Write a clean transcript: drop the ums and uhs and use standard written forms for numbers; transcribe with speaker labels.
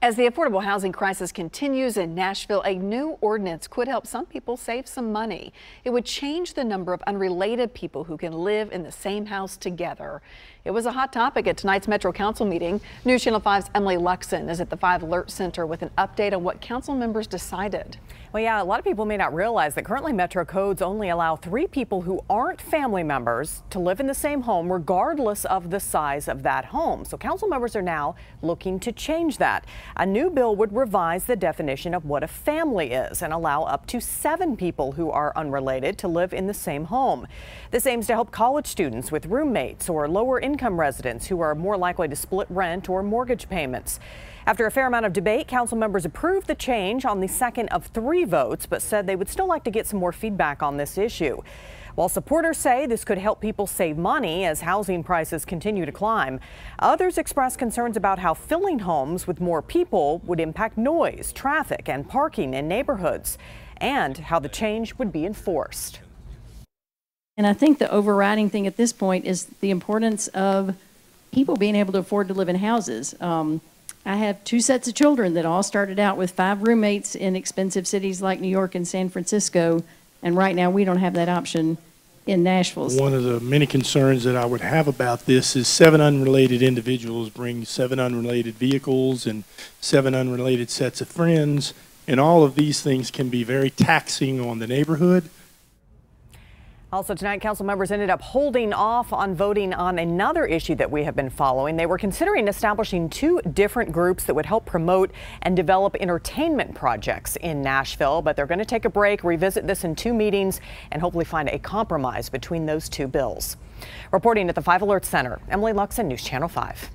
Speaker 1: As the affordable housing crisis continues in Nashville, a new ordinance could help some people save some money. It would change the number of unrelated people who can live in the same house together. It was a hot topic at tonight's Metro Council meeting. News Channel 5's Emily Luxon is at the 5 Alert Center with an update on what council members decided.
Speaker 2: Well, yeah, a lot of people may not realize that currently Metro codes only allow 3 people who aren't family members to live in the same home regardless of the size of that home. So council members are now looking to change that. A new bill would revise the definition of what a family is and allow up to 7 people who are unrelated to live in the same home. This aims to help college students with roommates or lower income residents who are more likely to split rent or mortgage payments. After a fair amount of debate, council members approved the change on the second of 3 votes, but said they would still like to get some more feedback on this issue. While supporters say this could help people save money as housing prices continue to climb, others express concerns about how filling homes with more people would impact noise, traffic, and parking in neighborhoods, and how the change would be enforced.
Speaker 3: And I think the overriding thing at this point is the importance of people being able to afford to live in houses. I have 2 sets of children that all started out with 5 roommates in expensive cities like New York and San Francisco, and right now we don't have that option in Nashville.
Speaker 4: One of the many concerns that I would have about this is 7 unrelated individuals bring 7 unrelated vehicles and 7 unrelated sets of friends, and all of these things can be very taxing on the neighborhood.
Speaker 2: Also tonight, council members ended up holding off on voting on another issue that we have been following. They were considering establishing 2 different groups that would help promote and develop entertainment projects in Nashville, but they're going to take a break, revisit this in 2 meetings, and hopefully find a compromise between those 2 bills. Reporting at the 5 Alert Center, Emily Luxon, News Channel 5.